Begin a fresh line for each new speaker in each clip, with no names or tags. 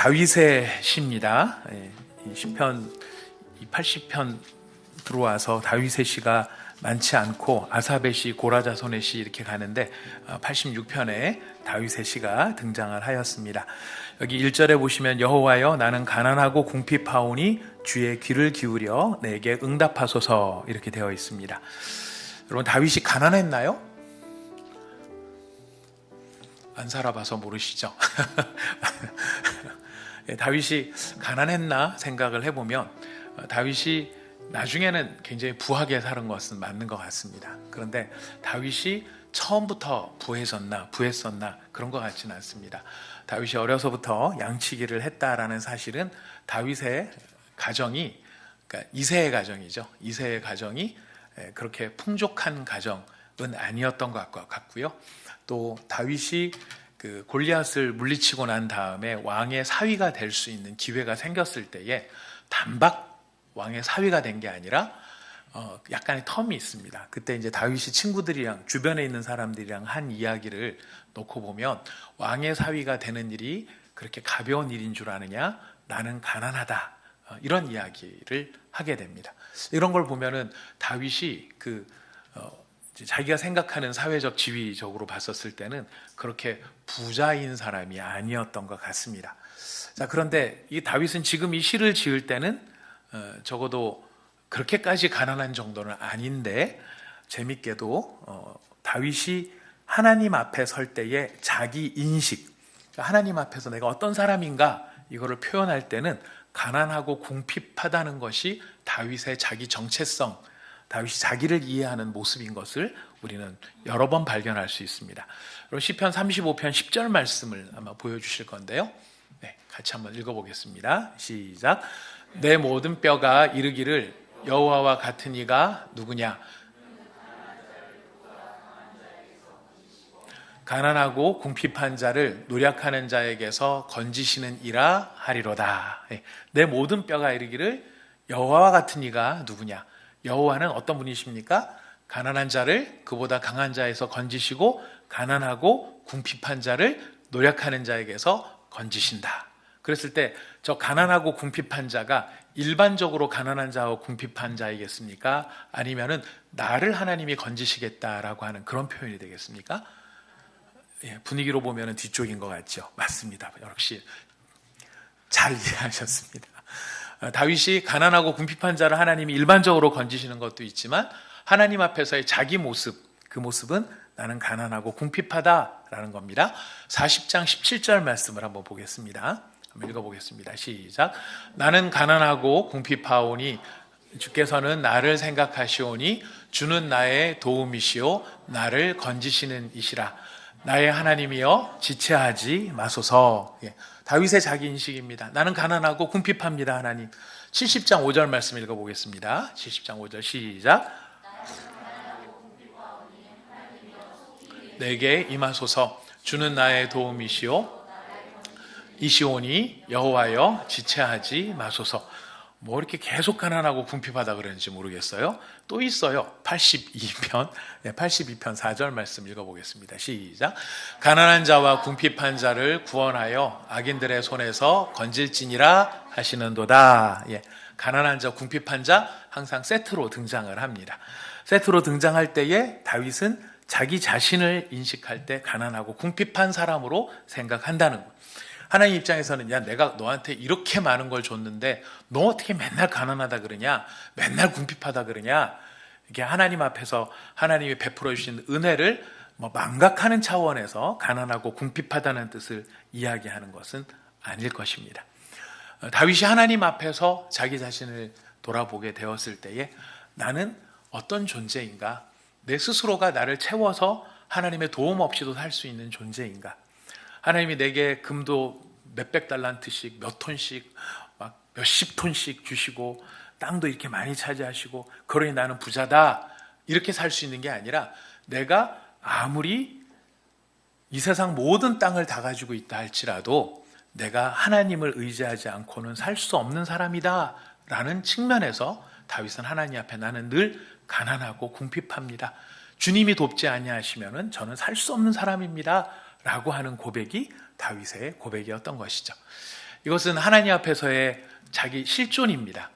다윗의 시입니다. 이 시편 80편 들어와서 다윗의 시가 많지 않고 아삽의 시, 고라자손의 시 이렇게 가는데 86편에 다윗의 시가 등장을 하였습니다. 여기 1절에 보시면 여호와여 나는 가난하고 궁핍하오니 주의 귀를 기울여 내게 응답하소서 이렇게 되어 있습니다. 여러분 다윗이 가난했나요? 안 살아봐서 모르시죠? 다윗이 가난했나 생각을 해보면 다윗이 나중에는 굉장히 부하게 사는 것은 맞는 것 같습니다. 그런데 다윗이 처음부터 부했었나 그런 것 같지는 않습니다. 다윗이 어려서부터 양치기를 했다라는 사실은 다윗의 가정이, 그러니까 이세의 가정이죠. 이세의 가정이 그렇게 풍족한 가정은 아니었던 것 같고요. 또 다윗이 그 골리앗을 물리치고 난 다음에 왕의 사위가 될 수 있는 기회가 생겼을 때에 단박 왕의 사위가 된 게 아니라 약간의 텀이 있습니다. 그때 이제 다윗이 친구들이랑 주변에 있는 사람들이랑 한 이야기를 놓고 보면 왕의 사위가 되는 일이 그렇게 가벼운 일인 줄 아느냐? 나는 가난하다. 이런 이야기를 하게 됩니다. 이런 걸 보면은 다윗이 자기가 생각하는 사회적 지위적으로 봤었을 때는 그렇게 부자인 사람이 아니었던 것 같습니다. 자, 그런데 이 다윗은 지금 이 시를 지을 때는 적어도 그렇게까지 가난한 정도는 아닌데 재밌게도 다윗이 하나님 앞에 설 때의 자기 인식, 하나님 앞에서 내가 어떤 사람인가 이거를 표현할 때는 가난하고 궁핍하다는 것이 다윗의 자기 정체성, 다윗이 자기를 이해하는 모습인 것을 우리는 여러 번 발견할 수 있습니다. 시편 35편 10절 말씀을 아마 보여주실 건데요. 네, 같이 한번 읽어보겠습니다. 시작. 내 모든 뼈가 이르기를 여호와와 같은 이가 누구냐? 가난하고 궁핍한 자를 노력하는 자에게서 건지시는 이라 하리로다. 내 모든 뼈가 이르기를 여호와와 같은 이가 누구냐? 여호와는 어떤 분이십니까? 가난한 자를 그보다 강한 자에서 건지시고 가난하고 궁핍한 자를 노력하는 자에게서 건지신다. 그랬을 때 저 가난하고 궁핍한 자가 일반적으로 가난한 자와 궁핍한 자이겠습니까? 아니면은 나를 하나님이 건지시겠다라고 하는 그런 표현이 되겠습니까? 분위기로 보면은 뒤쪽인 것 같죠. 맞습니다. 역시 잘 이해하셨습니다. 다윗이 가난하고 궁핍한 자를 하나님이 일반적으로 건지시는 것도 있지만 하나님 앞에서의 자기 모습, 그 모습은 나는 가난하고 궁핍하다라는 겁니다. 40장 17절 말씀을 한번 보겠습니다. 한번 읽어보겠습니다. 시작. 나는 가난하고 궁핍하오니 주께서는 나를 생각하시오니 주는 나의 도움이시오 나를 건지시는 이시라. 나의 하나님이여 지체하지 마소서. 다윗의 자기 인식입니다. 나는 가난하고 궁핍합니다. 하나님. 70장 5절 말씀 읽어보겠습니다. 70장 5절 시작. 내게 임하소서. 주는 나의 도움이시오 이시오니 여호와여 지체하지 마소서. 뭐 이렇게 계속 가난하고 궁핍하다 그러는지 모르겠어요. 또 있어요. 82편 4절 말씀 읽어보겠습니다. 시작. 가난한 자와 궁핍한 자를 구원하여 악인들의 손에서 건질지니라 하시는도다. 가난한 자, 궁핍한 자 항상 세트로 등장을 합니다. 세트로 등장할 때에 다윗은 자기 자신을 인식할 때 가난하고 궁핍한 사람으로 생각한다는 것. 하나님 입장에서는 야 내가 너한테 이렇게 많은 걸 줬는데 너 어떻게 맨날 가난하다 그러냐, 맨날 궁핍하다 그러냐, 이게 하나님 앞에서 하나님이 베풀어 주신 은혜를 망각하는 차원에서 가난하고 궁핍하다는 뜻을 이야기하는 것은 아닐 것입니다. 다윗이 하나님 앞에서 자기 자신을 돌아보게 되었을 때에 나는 어떤 존재인가, 내 스스로가 나를 채워서 하나님의 도움 없이도 살 수 있는 존재인가, 하나님이 내게 금도 몇백 달란트씩 몇 톤씩 막 몇십 톤씩 주시고 땅도 이렇게 많이 차지하시고 그러니 나는 부자다 이렇게 살 수 있는 게 아니라 내가 아무리 이 세상 모든 땅을 다 가지고 있다 할지라도 내가 하나님을 의지하지 않고는 살 수 없는 사람이다 라는 측면에서 다윗은 하나님 앞에 나는 늘 가난하고 궁핍합니다. 주님이 돕지 아니하시면은 저는 살 수 없는 사람입니다 라고 하는 고백이 다윗의 고백이었던 것이죠. 이것은 하나님 앞에서의 자기 실존입니다.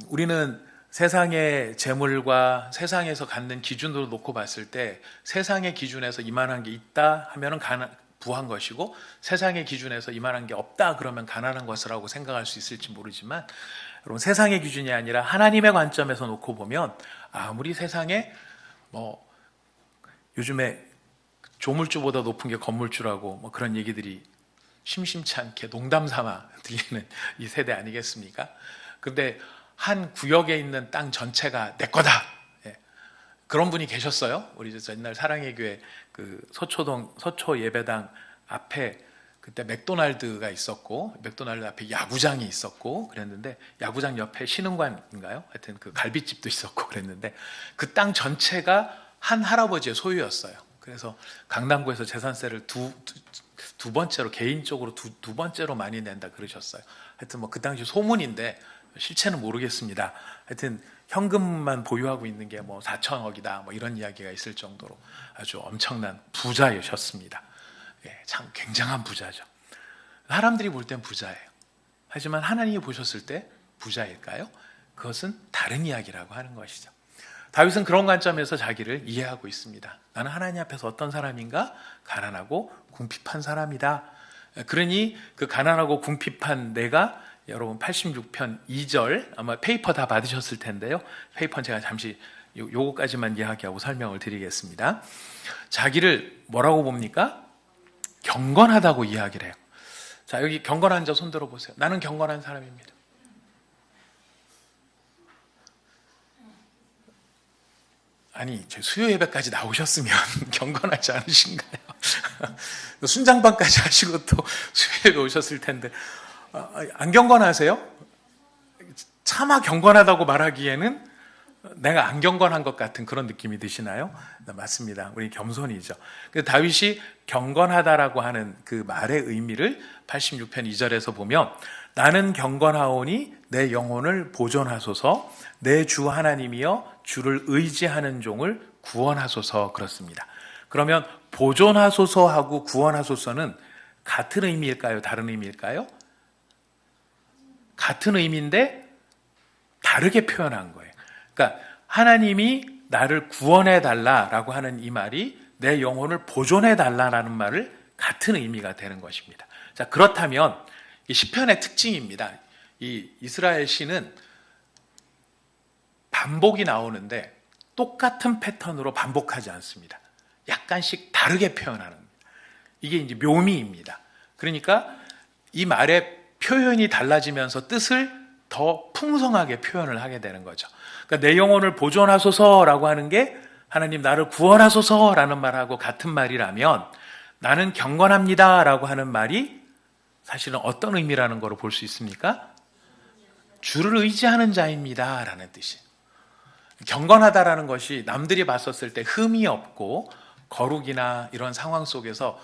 우리는 세상의 재물과 세상에서 갖는 기준으로 놓고 봤을 때 세상의 기준에서 이만한 게 있다 하면 부한 것이고 세상의 기준에서 이만한 게 없다 그러면 가난한 것이라고 생각할 수 있을지 모르지만 여러분, 세상의 기준이 아니라 하나님의 관점에서 놓고 보면 아무리 세상에 요즘에 조물주보다 높은 게 건물주라고 그런 얘기들이 심심치 않게 농담 삼아 들리는 이 세대 아니겠습니까? 근데 한 구역에 있는 땅 전체가 내 거다. 그런 분이 계셨어요. 우리 옛날 사랑의 교회 그 서초동 서초 예배당 앞에 그때 맥도날드가 있었고 맥도날드 앞에 야구장이 있었고 그랬는데 야구장 옆에 신흥관인가요? 하여튼 그 갈비집도 있었고 그랬는데 그 땅 전체가 한 할아버지의 소유였어요. 그래서 강남구에서 재산세를 두 번째로 개인적으로 두 번째로 많이 낸다 그러셨어요. 하여튼 그 당시 소문인데 실체는 모르겠습니다. 하여튼 현금만 보유하고 있는 게 4천억이다 이런 이야기가 있을 정도로 아주 엄청난 부자이셨습니다. 참 굉장한 부자죠. 사람들이 볼 땐 부자예요. 하지만 하나님이 보셨을 때 부자일까요? 그것은 다른 이야기라고 하는 것이죠. 다윗은 그런 관점에서 자기를 이해하고 있습니다. 나는 하나님 앞에서 어떤 사람인가? 가난하고 궁핍한 사람이다. 그러니 그 가난하고 궁핍한 내가 여러분 86편 2절 아마 페이퍼 다 받으셨을 텐데요. 페이퍼는 제가 잠시 요거까지만 이야기하고 설명을 드리겠습니다. 자기를 뭐라고 봅니까? 경건하다고 이야기를 해요. 자, 여기 경건한 자 손 들어보세요. 나는 경건한 사람입니다. 아니, 수요 예배까지 나오셨으면 경건하지 않으신가요? 순장반까지 하시고 또 수요 예배 오셨을 텐데 안 경건하세요? 차마 경건하다고 말하기에는 내가 안 경건한 것 같은 그런 느낌이 드시나요? 맞습니다. 우리 겸손이죠. 다윗이 경건하다라고 하는 그 말의 의미를 86편 2절에서 보면 나는 경건하오니 내 영혼을 보존하소서 내 주 하나님이여 주를 의지하는 종을 구원하소서 그렇습니다. 그러면 보존하소서하고 구원하소서는 같은 의미일까요? 다른 의미일까요? 같은 의미인데 다르게 표현한 거예요. 그러니까 하나님이 나를 구원해 달라라고 하는 이 말이 내 영혼을 보존해 달라라는 말을 같은 의미가 되는 것입니다. 자, 그렇다면 이 시편의 특징입니다. 이 이스라엘 시는 반복이 나오는데 똑같은 패턴으로 반복하지 않습니다. 약간씩 다르게 표현하는 겁니다. 이게 이제 묘미입니다. 그러니까 이 말의 표현이 달라지면서 뜻을 더 풍성하게 표현을 하게 되는 거죠. 그러니까 내 영혼을 보존하소서라고 하는 게 하나님 나를 구원하소서라는 말하고 같은 말이라면 나는 경건합니다라고 하는 말이 사실은 어떤 의미라는 걸 볼 수 있습니까? 주를 의지하는 자입니다라는 뜻이. 경건하다라는 것이 남들이 봤었을 때 흠이 없고 거룩이나 이런 상황 속에서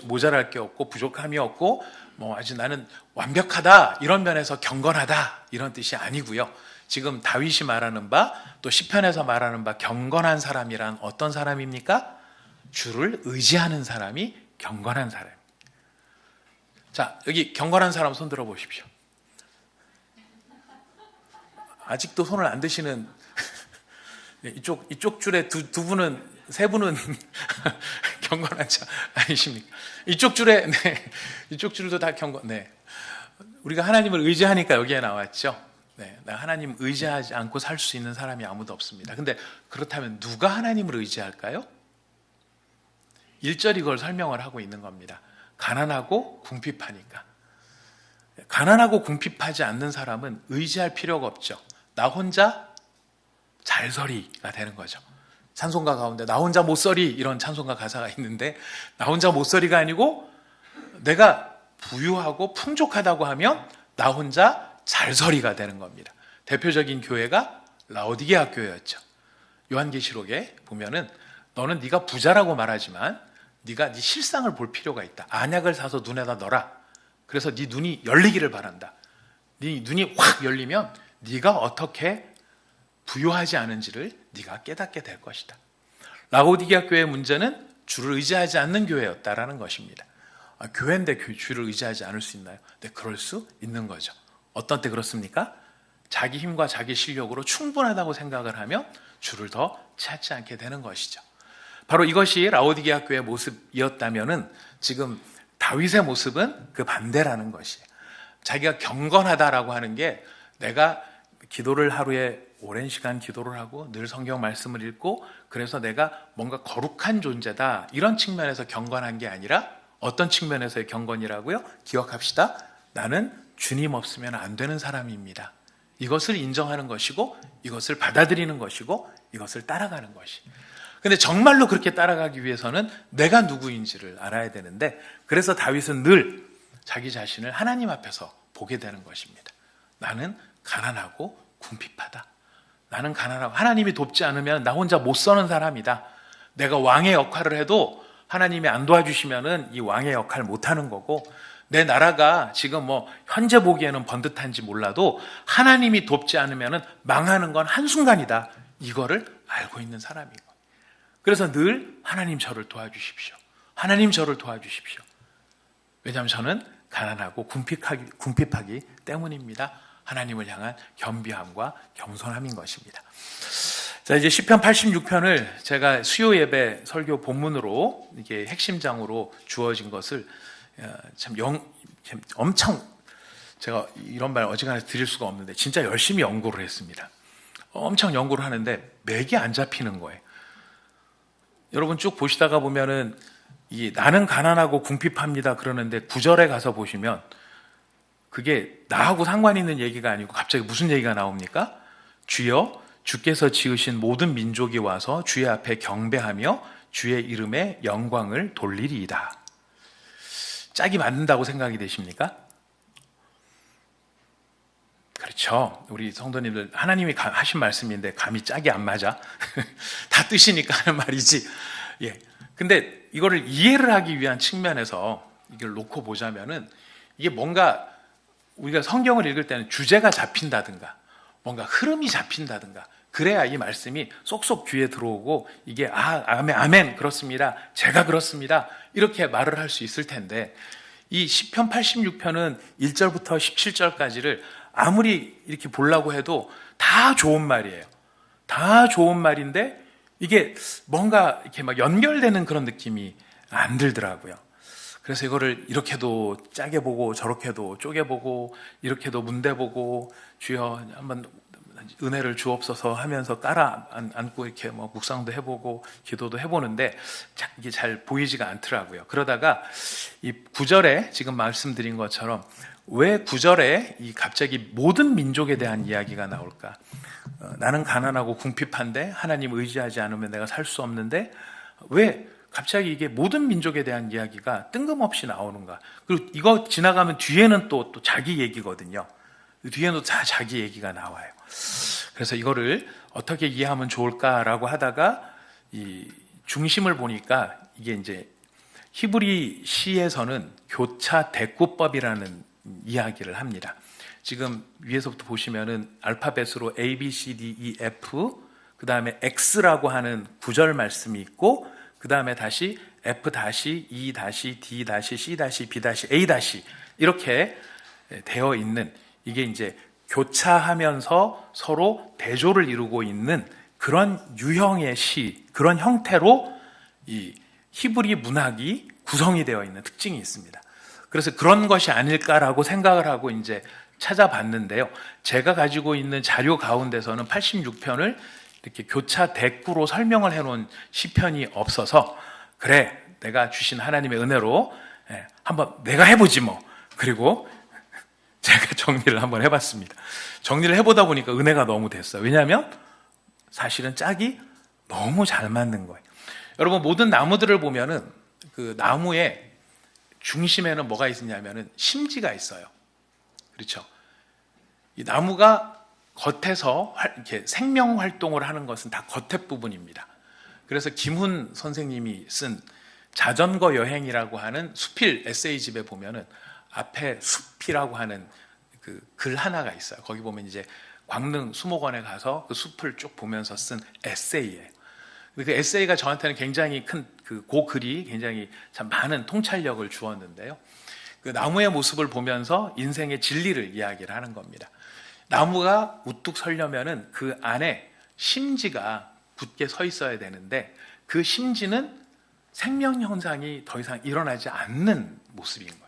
모자랄 게 없고 부족함이 없고 아주 나는 완벽하다 이런 면에서 경건하다 이런 뜻이 아니고요. 지금 다윗이 말하는 바 또 시편에서 말하는 바 경건한 사람이란 어떤 사람입니까? 주를 의지하는 사람이 경건한 사람. 자, 여기 경건한 사람 손 들어 보십시오. 아직도 손을 안 드시는 이쪽 줄에 두 분은 세 분은 경건한 자 아니십니까? 이쪽 줄에 이쪽 줄도 다 경건. 우리가 하나님을 의지하니까 여기에 나왔죠. 나 하나님 의지하지 않고 살 수 있는 사람이 아무도 없습니다. 근데 그렇다면 누가 하나님을 의지할까요? 1절이 그걸 설명을 하고 있는 겁니다. 가난하고 궁핍하니까. 가난하고 궁핍하지 않는 사람은 의지할 필요가 없죠. 나 혼자 잘서리가 되는 거죠. 찬송가 가운데 나 혼자 못서리 이런 찬송가 가사가 있는데 나 혼자 못서리가 아니고 내가 부유하고 풍족하다고 하면 나 혼자 잘서리가 되는 겁니다. 대표적인 교회가 라오디게아 교회였죠. 요한계시록에 보면은 너는 네가 부자라고 말하지만 네가 네 실상을 볼 필요가 있다. 안약을 사서 눈에다 넣어라. 그래서 네 눈이 열리기를 바란다. 네 눈이 확 열리면 네가 어떻게 부유하지 않은지를 네가 깨닫게 될 것이다. 라오디게아 교회의 문제는 주를 의지하지 않는 교회였다라는 것입니다. 교회인데 주를 의지하지 않을 수 있나요? 네, 그럴 수 있는 거죠. 어떤 때 그렇습니까? 자기 힘과 자기 실력으로 충분하다고 생각을 하면 주를 더 찾지 않게 되는 것이죠. 바로 이것이 라오디게아 교회의 모습이었다면은 지금 다윗의 모습은 그 반대라는 것이에요. 자기가 경건하다라고 하는 게 내가 기도를 하루에 오랜 시간 기도를 하고 늘 성경 말씀을 읽고 그래서 내가 뭔가 거룩한 존재다 이런 측면에서 경건한 게 아니라 어떤 측면에서의 경건이라고요? 기억합시다. 나는 주님 없으면 안 되는 사람입니다. 이것을 인정하는 것이고 이것을 받아들이는 것이고 이것을 따라가는 것이. 근데 정말로 그렇게 따라가기 위해서는 내가 누구인지를 알아야 되는데 그래서 다윗은 늘 자기 자신을 하나님 앞에서 보게 되는 것입니다. 나는 가난하고 궁핍하다. 나는 가난하고 하나님이 돕지 않으면 나 혼자 못 서는 사람이다. 내가 왕의 역할을 해도 하나님이 안 도와주시면은 이 왕의 역할 못 하는 거고 내 나라가 지금 현재 보기에는 번듯한지 몰라도 하나님이 돕지 않으면은 망하는 건 한순간이다. 이거를 알고 있는 사람이고. 그래서 늘 하나님 저를 도와주십시오. 하나님 저를 도와주십시오. 왜냐하면 저는 가난하고 궁핍하기 때문입니다. 하나님을 향한 겸비함과 겸손함인 것입니다. 자, 이제 시편 86편을 제가 수요 예배 설교 본문으로 이게 핵심장으로 주어진 것을 엄청 제가 이런 말 어지간해서 드릴 수가 없는데 진짜 열심히 연구를 했습니다. 엄청 연구를 하는데 맥이 안 잡히는 거예요. 여러분 쭉 보시다가 보면은 나는 가난하고 궁핍합니다 그러는데 9절에 가서 보시면 그게 나하고 상관 있는 얘기가 아니고 갑자기 무슨 얘기가 나옵니까? 주여 주께서 지으신 모든 민족이 와서 주의 앞에 경배하며 주의 이름에 영광을 돌리리이다. 짝이 맞는다고 생각이 되십니까? 그렇죠. 우리 성도님들 하나님이 하신 말씀인데 감히 짝이 안 맞아. 다 뜻이니까 하는 말이지. 예. 근데 이거를 이해를 하기 위한 측면에서 이걸 놓고 보자면은 이게 뭔가 우리가 성경을 읽을 때는 주제가 잡힌다든가 뭔가 흐름이 잡힌다든가 그래야 이 말씀이 쏙쏙 귀에 들어오고 이게 아멘 그렇습니다. 제가 그렇습니다. 이렇게 말을 할 수 있을 텐데 이 시편 86편은 1절부터 17절까지를 아무리 이렇게 보려고 해도 다 좋은 말이에요. 다 좋은 말인데 이게 뭔가 이렇게 막 연결되는 그런 느낌이 안 들더라고요. 그래서 이거를 이렇게도 짜게 보고 저렇게도 쪼개 보고 이렇게도 문대 보고 주여 한번 은혜를 주옵소서 하면서 깔아 안고 이렇게 묵상도 해보고 기도도 해보는데 이게 잘 보이지가 않더라고요. 그러다가 이 9절에 지금 말씀드린 것처럼 왜 9절에 이 갑자기 모든 민족에 대한 이야기가 나올까? 나는 가난하고 궁핍한데 하나님 의지하지 않으면 내가 살 수 없는데 왜 갑자기 이게 모든 민족에 대한 이야기가 뜬금없이 나오는가? 그리고 이거 지나가면 뒤에는 또 자기 얘기거든요. 뒤에는 다 자기 얘기가 나와요. 그래서 이거를 어떻게 이해하면 좋을까라고 하다가 이 중심을 보니까 이게 이제 히브리 시에서는 교차 대꾸법이라는 이야기를 합니다. 지금 위에서부터 보시면은 알파벳으로 A, B, C, D, E, F 그 다음에 X라고 하는 구절 말씀이 있고 그 다음에 다시 F-, E-, D-, C-, B-, A- 이렇게 되어 있는 이게 이제 교차하면서 서로 대조를 이루고 있는 그런 유형의 시, 그런 형태로 이 히브리 문학이 구성이 되어 있는 특징이 있습니다. 그래서 그런 것이 아닐까라고 생각을 하고 이제 찾아봤는데요. 제가 가지고 있는 자료 가운데서는 86편을 이렇게 교차 대꾸로 설명을 해놓은 시편이 없어서 그래 내가 주신 하나님의 은혜로 한번 내가 해보지 뭐. 그리고 제가 정리를 한번 해봤습니다. 정리를 해보다 보니까 은혜가 너무 됐어요. 왜냐하면 사실은 짝이 너무 잘 맞는 거예요. 여러분 모든 나무들을 보면은 그 나무의 중심에는 뭐가 있냐면은 심지가 있어요. 그렇죠? 이 나무가 겉에서 이렇게 생명 활동을 하는 것은 다 겉에 부분입니다. 그래서 김훈 선생님이 쓴 자전거 여행이라고 하는 수필 에세이집에 보면은 앞에 숲이라고 하는 그 글 하나가 있어요. 거기 보면 이제 광릉 수목원에 가서 그 숲을 쭉 보면서 쓴 에세이예요. 그 에세이가 저한테는 굉장히 큰 그 글이 굉장히 참 많은 통찰력을 주었는데요. 그 나무의 모습을 보면서 인생의 진리를 이야기를 하는 겁니다. 나무가 우뚝 서려면은 그 안에 심지가 굳게 서 있어야 되는데 그 심지는 생명 현상이 더 이상 일어나지 않는 모습인 거예요.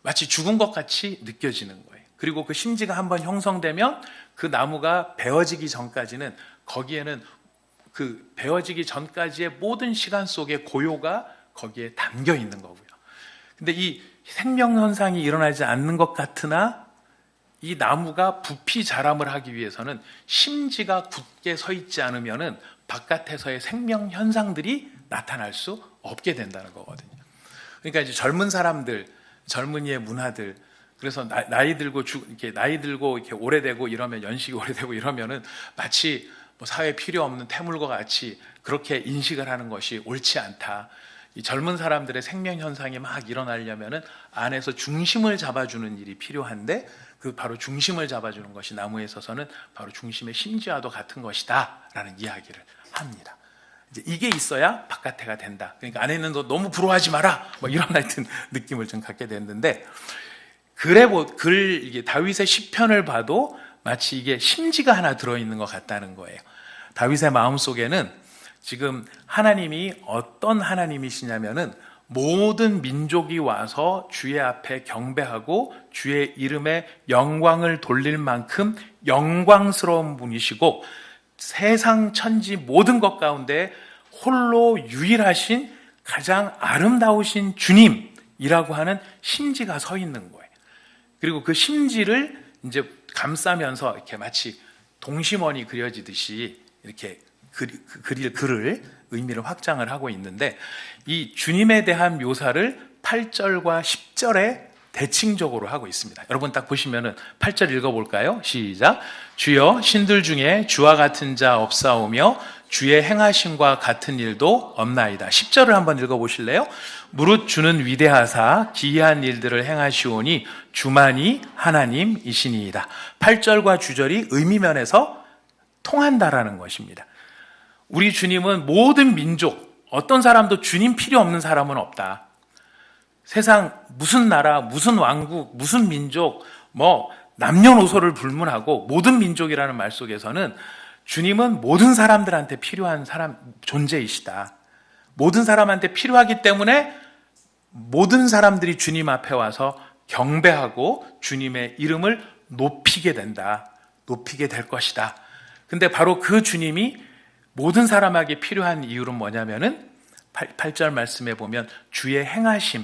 마치 죽은 것 같이 느껴지는 거예요. 그리고 그 심지가 한번 형성되면 그 나무가 베어지기 전까지는 거기에는 그 베어지기 전까지의 모든 시간 속의 고요가 거기에 담겨 있는 거고요. 근데 이 생명 현상이 일어나지 않는 것 같으나 이 나무가 부피 자람을 하기 위해서는 심지가 굳게 서 있지 않으면은 바깥에서의 생명 현상들이 나타날 수 없게 된다는 거거든요. 그러니까 이제 젊은 사람들, 젊은이의 문화들, 그래서 나이 들고 이렇게 오래되고 이러면 연식이 오래되고 이러면은 마치 뭐 사회에 필요 없는 태물과 같이 그렇게 인식을 하는 것이 옳지 않다. 이 젊은 사람들의 생명 현상이 막 일어나려면은 안에서 중심을 잡아주는 일이 필요한데 그 바로 중심을 잡아주는 것이 나무에 있어서는 바로 중심의 심지와도 같은 것이다라는 이야기를 합니다. 이제 이게 있어야 바깥에가 된다. 그러니까 안에는 너 너무 부러워하지 마라. 뭐 이런 하여튼 느낌을 좀 갖게 됐는데 이게 다윗의 시편을 봐도 마치 이게 심지가 하나 들어있는 것 같다는 거예요. 다윗의 마음속에는 지금 하나님이 어떤 하나님이시냐면은 모든 민족이 와서 주의 앞에 경배하고 주의 이름에 영광을 돌릴 만큼 영광스러운 분이시고 세상 천지 모든 것 가운데 홀로 유일하신 가장 아름다우신 주님이라고 하는 심지가 서 있는 거예요. 그리고 그 심지를 이제 감싸면서 이렇게 마치 동심원이 그려지듯이 이렇게 글을 의미를 확장을 하고 있는데 이 주님에 대한 묘사를 8절과 10절에 대칭적으로 하고 있습니다. 여러분 딱 보시면은 8절 읽어볼까요? 시작. 주여 신들 중에 주와 같은 자 없사오며 주의 행하심과 같은 일도 없나이다. 10절을 한번 읽어보실래요? 무릇 주는 위대하사 기이한 일들을 행하시오니 주만이 하나님이시니이다. 8절과 9절이 의미면에서 통한다라는 것입니다. 우리 주님은 모든 민족, 어떤 사람도 주님 필요 없는 사람은 없다. 세상 무슨 나라, 무슨 왕국, 무슨 민족, 뭐 남녀노소를 불문하고 모든 민족이라는 말 속에서는 주님은 모든 사람들한테 필요한 존재이시다. 모든 사람한테 필요하기 때문에 모든 사람들이 주님 앞에 와서 경배하고 주님의 이름을 높이게 된다. 높이게 될 것이다. 근데 바로 그 주님이 모든 사람에게 필요한 이유는 뭐냐면은 8절 말씀에 보면 주의 행하심,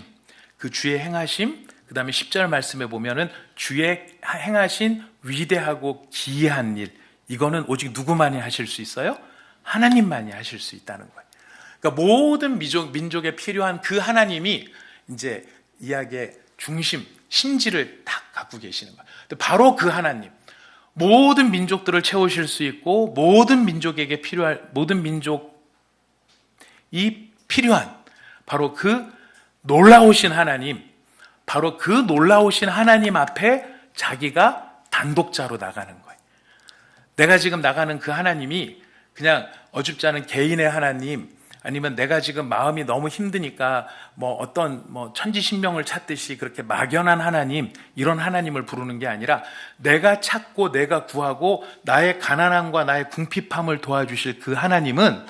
그 주의 행하심, 그 다음에 10절 말씀에 보면은 주의 행하신 위대하고 기이한 일, 이거는 오직 누구만이 하실 수 있어요? 하나님만이 하실 수 있다는 거예요. 그러니까 모든 민족에 필요한 그 하나님이 이제 이야기의 중심, 심지를 딱 갖고 계시는 거예요. 바로 그 하나님, 모든 민족들을 채우실 수 있고 모든 민족에게 모든 민족이 필요한 바로 그 놀라우신 하나님, 바로 그 놀라우신 하나님 앞에 자기가 단독자로 나가는 거예요. 내가 지금 나가는 그 하나님이 그냥 어줍지 않은 개인의 하나님, 아니면 내가 지금 마음이 너무 힘드니까 어떤 천지신명을 찾듯이 그렇게 막연한 하나님, 이런 하나님을 부르는 게 아니라 내가 찾고 내가 구하고 나의 가난함과 나의 궁핍함을 도와주실 그 하나님은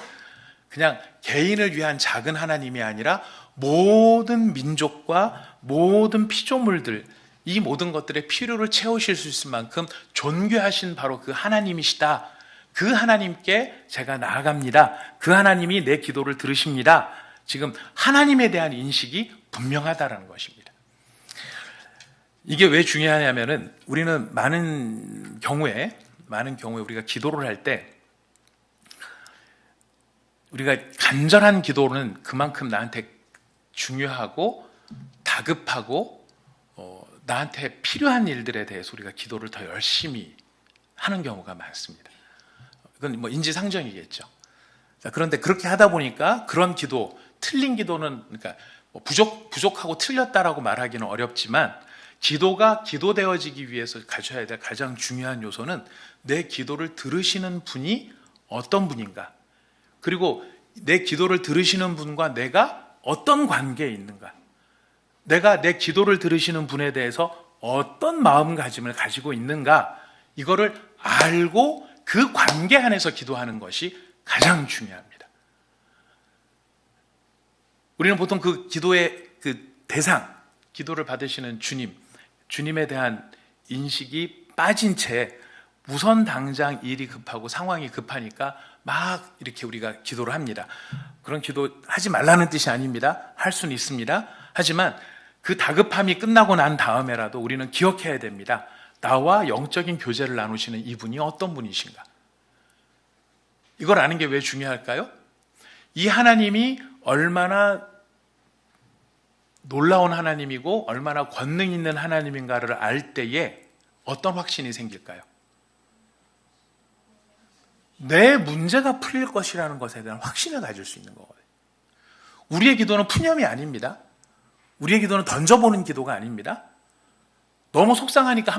그냥 개인을 위한 작은 하나님이 아니라 모든 민족과 모든 피조물들, 이 모든 것들의 필요를 채우실 수 있을 만큼 존귀하신 바로 그 하나님이시다. 그 하나님께 제가 나아갑니다. 그 하나님이 내 기도를 들으십니다. 지금 하나님에 대한 인식이 분명하다는 것입니다. 이게 왜 중요하냐면은 우리는 많은 경우에 우리가 기도를 할 때 우리가 간절한 기도는 그만큼 나한테 중요하고 다급하고 나한테 필요한 일들에 대해서 우리가 기도를 더 열심히 하는 경우가 많습니다. 이건 인지상정이겠죠. 그런데 그렇게 하다 보니까 그런 기도, 틀린 기도는 그러니까 부족하고 틀렸다라고 말하기는 어렵지만 기도가 기도되어지기 위해서 가져야 될 가장 중요한 요소는 내 기도를 들으시는 분이 어떤 분인가, 그리고 내 기도를 들으시는 분과 내가 어떤 관계에 있는가, 내가 내 기도를 들으시는 분에 대해서 어떤 마음가짐을 가지고 있는가, 이거를 알고 그 관계 안에서 기도하는 것이 가장 중요합니다. 우리는 보통 그 기도의 그 대상, 기도를 받으시는 주님에 대한 인식이 빠진 채 우선 당장 일이 급하고 상황이 급하니까 막 이렇게 우리가 기도를 합니다. 그런 기도 하지 말라는 뜻이 아닙니다. 할 수는 있습니다. 하지만 그 다급함이 끝나고 난 다음에라도 우리는 기억해야 됩니다. 나와 영적인 교제를 나누시는 이분이 어떤 분이신가? 이걸 아는 게 왜 중요할까요? 이 하나님이 얼마나 놀라운 하나님이고 얼마나 권능 있는 하나님인가를 알 때에 어떤 확신이 생길까요? 내 문제가 풀릴 것이라는 것에 대한 확신을 가질 수 있는 거거든요. 우리의 기도는 푸념이 아닙니다. 우리의 기도는 던져보는 기도가 아닙니다. 너무 속상하니까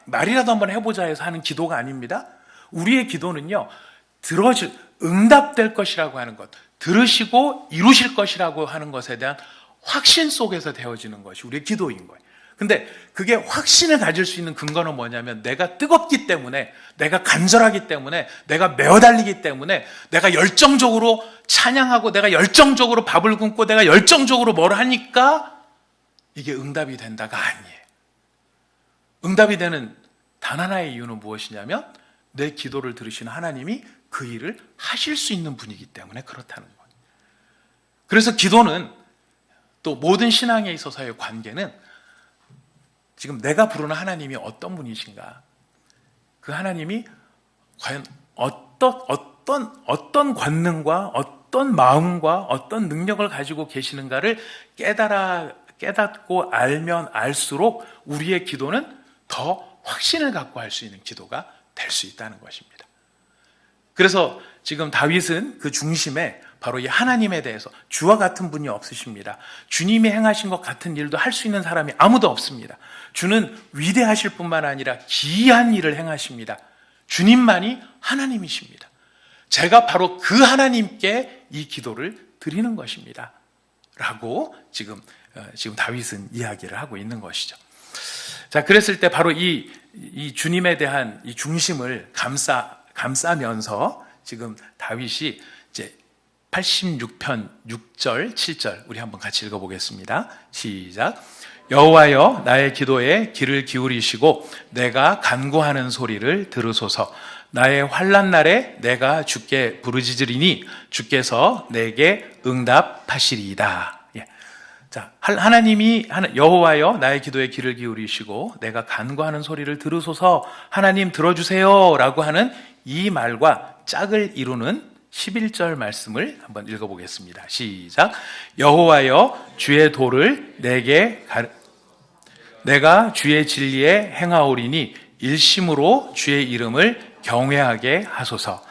말이라도 한번 해보자 해서 하는 기도가 아닙니다. 우리의 기도는요, 응답될 것이라고 하는 것, 들으시고 이루실 것이라고 하는 것에 대한 확신 속에서 되어지는 것이 우리의 기도인 거예요. 근데 그게 확신을 가질 수 있는 근거는 뭐냐면, 내가 뜨겁기 때문에, 내가 간절하기 때문에, 내가 메어달리기 때문에, 내가 열정적으로 찬양하고, 내가 열정적으로 밥을 굶고, 내가 열정적으로 뭘 하니까 이게 응답이 된다가 아니에요. 응답이 되는 단 하나의 이유는 무엇이냐면, 내 기도를 들으시는 하나님이 그 일을 하실 수 있는 분이기 때문에 그렇다는 거예요. 그래서 기도는, 또 모든 신앙에 있어서의 관계는 지금 내가 부르는 하나님이 어떤 분이신가, 그 하나님이 과연 어떤 권능과 어떤 마음과 어떤 능력을 가지고 계시는가를 깨닫고 알면 알수록 우리의 기도는 더 확신을 갖고 할 수 있는 기도가 될 수 있다는 것입니다. 그래서 지금 다윗은 그 중심에 바로 이 하나님에 대해서, 주와 같은 분이 없으십니다. 주님이 행하신 것 같은 일도 할 수 있는 사람이 아무도 없습니다. 주는 위대하실 뿐만 아니라 기이한 일을 행하십니다. 주님만이 하나님이십니다. 제가 바로 그 하나님께 이 기도를 드리는 것입니다. 라고 지금 다윗은 이야기를 하고 있는 것이죠. 자, 그랬을 때 바로 이 주님에 대한 이 중심을 감싸면서 지금 다윗이 이제 86편 6절, 7절 우리 한번 같이 읽어보겠습니다. 시작. 여호와여, 나의 기도에 귀를 기울이시고 내가 간구하는 소리를 들으소서. 나의 환난 날에 내가 주께 부르짖으리니 주께서 내게 응답하시리이다. 예. 자, 하나님이 여호와여, 나의 기도에 귀를 기울이시고 내가 간구하는 소리를 들으소서. 하나님 들어주세요라고 하는 이 말과 짝을 이루는 11절 말씀을 한번 읽어보겠습니다. 시작. 여호와여, 주의 도를 내가 주의 진리에 행하오리니 일심으로 주의 이름을 경외하게 하소서.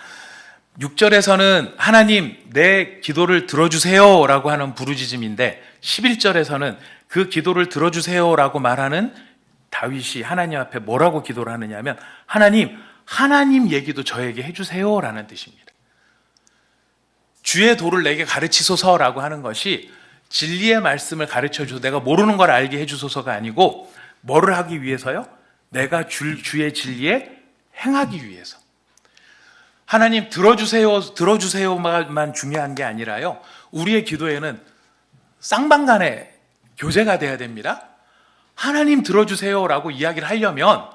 6절에서는 하나님 내 기도를 들어주세요 라고 하는 부르짖음인데, 11절에서는 그 기도를 들어주세요 라고 말하는 다윗이 하나님 앞에 뭐라고 기도를 하느냐 하면, 하나님 얘기도 저에게 해주세요 라는 뜻입니다. 주의 도를 내게 가르치소서라고 하는 것이 진리의 말씀을 가르쳐줘서 내가 모르는 걸 알게 해주소서가 아니고, 뭐를 하기 위해서요? 내가 주의 진리에 행하기 위해서. 하나님 들어주세요만 중요한 게 아니라요, 우리의 기도에는 쌍방간의 교제가 돼야 됩니다. 하나님 들어주세요라고 이야기를 하려면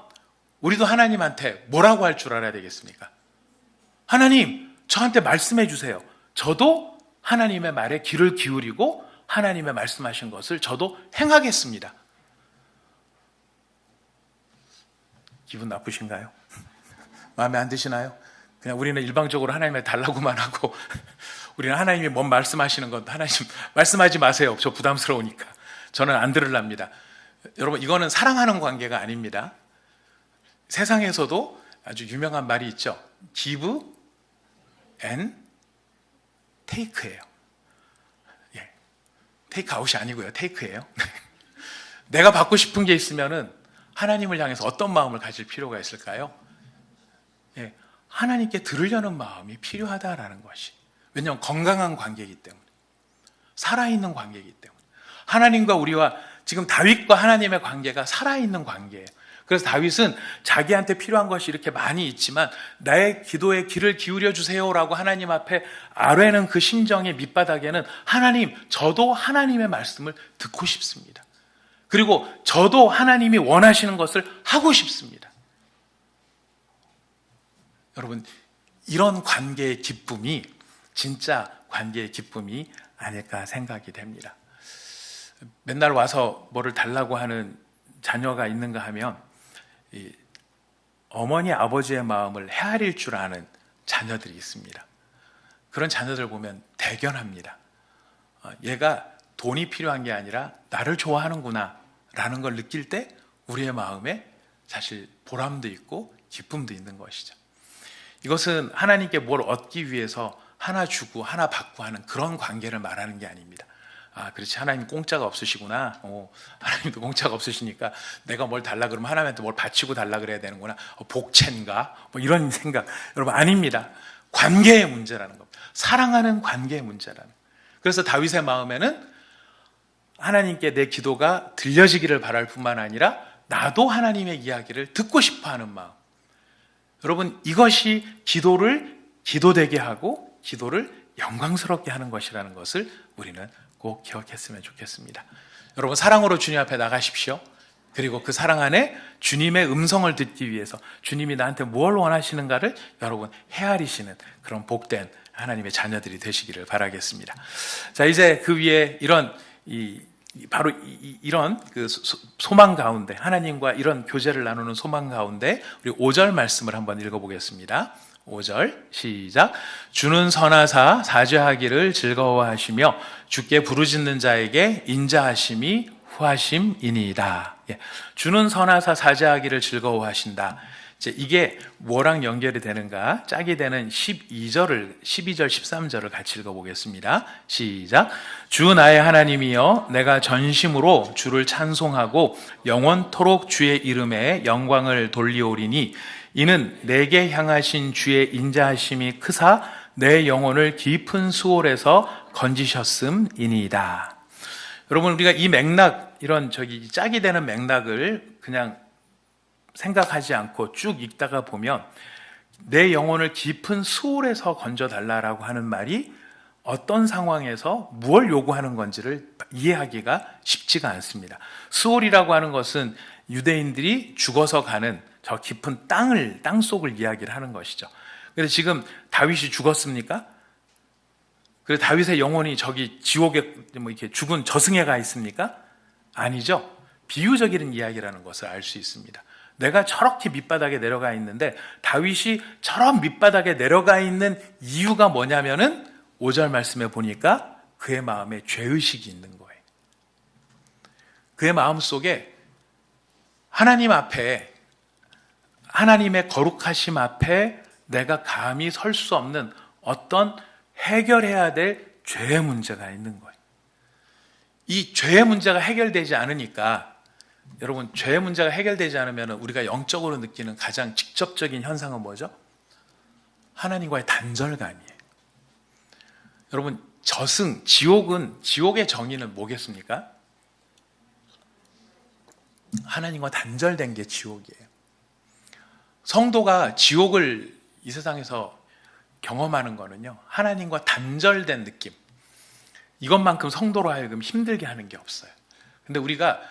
우리도 하나님한테 뭐라고 할 줄 알아야 되겠습니까? 하나님, 저한테 말씀해 주세요. 저도 하나님의 말에 귀를 기울이고 하나님의 말씀하신 것을 저도 행하겠습니다. 기분 나쁘신가요? 마음에 안 드시나요? 그냥 우리는 일방적으로 하나님에 달라고만 하고, 우리는 하나님이 뭔 말씀하시는 건 하나님 말씀하지 마세요. 저 부담스러우니까. 저는 안 들으랍니다. 여러분, 이거는 사랑하는 관계가 아닙니다. 세상에서도 아주 유명한 말이 있죠. Give and take예요. 예. take out이 아니고요. take예요. 내가 받고 싶은 게 있으면은 하나님을 향해서 어떤 마음을 가질 필요가 있을까요? 예. 하나님께 들으려는 마음이 필요하다라는 것이. 왜냐하면 건강한 관계이기 때문에, 살아있는 관계이기 때문에. 하나님과 우리와 지금 다윗과 하나님의 관계가 살아있는 관계예요. 그래서 다윗은 자기한테 필요한 것이 이렇게 많이 있지만 나의 기도에 귀를 기울여 주세요라고 하나님 앞에 아뢰는 그 심정의 밑바닥에는 하나님, 저도 하나님의 말씀을 듣고 싶습니다. 그리고 저도 하나님이 원하시는 것을 하고 싶습니다. 여러분, 이런 관계의 기쁨이 진짜 관계의 기쁨이 아닐까 생각이 됩니다. 맨날 와서 뭐를 달라고 하는 자녀가 있는가 하면 어머니 아버지의 마음을 헤아릴 줄 아는 자녀들이 있습니다. 그런 자녀들 보면 대견합니다. 얘가 돈이 필요한 게 아니라 나를 좋아하는구나 라는 걸 느낄 때 우리의 마음에 사실 보람도 있고 기쁨도 있는 것이죠. 이것은 하나님께 뭘 얻기 위해서 하나 주고 하나 받고 하는 그런 관계를 말하는 게 아닙니다. 아, 그렇지, 하나님 공짜가 없으시구나. 하나님도 공짜가 없으시니까 내가 뭘 달라 그러면 하나님한테 뭘 바치고 달라 그래야 되는구나. 복채인가? 뭐 이런 생각. 여러분, 아닙니다. 관계의 문제라는 겁니다. 사랑하는 관계의 문제라는. 그래서 다윗의 마음에는 하나님께 내 기도가 들려지기를 바랄 뿐만 아니라 나도 하나님의 이야기를 듣고 싶어 하는 마음. 여러분, 이것이 기도를 기도되게 하고 기도를 영광스럽게 하는 것이라는 것을 우리는 꼭 기억했으면 좋겠습니다. 여러분, 사랑으로 주님 앞에 나가십시오. 그리고 그 사랑 안에 주님의 음성을 듣기 위해서 주님이 나한테 뭘 원하시는가를 여러분 헤아리시는 그런 복된 하나님의 자녀들이 되시기를 바라겠습니다. 자, 이제 그 위에 이런 바로 이런 그 소망 가운데, 하나님과 이런 교제를 나누는 소망 가운데 우리 5절 말씀을 한번 읽어보겠습니다. 5절 시작. 주는 선하사 사죄하기를 즐거워하시며 주께 부르짖는 자에게 인자하심이 후하심이니이다. 주는 선하사 사죄하기를 즐거워하신다. 이게 뭐랑 연결이 되는가? 짝이 되는 12절, 13절을 같이 읽어보겠습니다. 시작. 주 나의 하나님이여, 내가 전심으로 주를 찬송하고 영원토록 주의 이름에 영광을 돌리오리니 이는 내게 향하신 주의 인자하심이 크사 내 영혼을 깊은 수월에서 건지셨음이니이다. 여러분, 우리가 이 맥락, 이런 짝이 되는 맥락을 그냥 생각하지 않고 쭉 읽다가 보면 내 영혼을 깊은 수월에서 건져달라고 하는 말이 어떤 상황에서 무엇을 요구하는 건지를 이해하기가 쉽지가 않습니다. 수월이라고 하는 것은 유대인들이 죽어서 가는 저 깊은 땅 속을 이야기를 하는 것이죠. 그래서 지금 다윗이 죽었습니까? 그래서 다윗의 영혼이 저기 지옥에 뭐 이렇게 죽은 저승에 가 있습니까? 아니죠. 비유적인 이야기라는 것을 알 수 있습니다. 내가 저렇게 밑바닥에 내려가 있는데 다윗이 저런 밑바닥에 내려가 있는 이유가 뭐냐면은 5절 말씀에 보니까 그의 마음에 죄의식이 있는 거예요. 그의 마음 속에 하나님 앞에, 하나님의 거룩하심 앞에 내가 감히 설 수 없는 어떤 해결해야 될 죄의 문제가 있는 거예요. 이 죄의 문제가 해결되지 않으니까, 여러분, 죄의 문제가 해결되지 않으면 우리가 영적으로 느끼는 가장 직접적인 현상은 뭐죠? 하나님과의 단절감이에요. 여러분, 지옥의 정의는 뭐겠습니까? 하나님과 단절된 게 지옥이에요. 성도가 지옥을 이 세상에서 경험하는 거는요, 하나님과 단절된 느낌, 이것만큼 성도로 하여금 힘들게 하는 게 없어요. 근데 우리가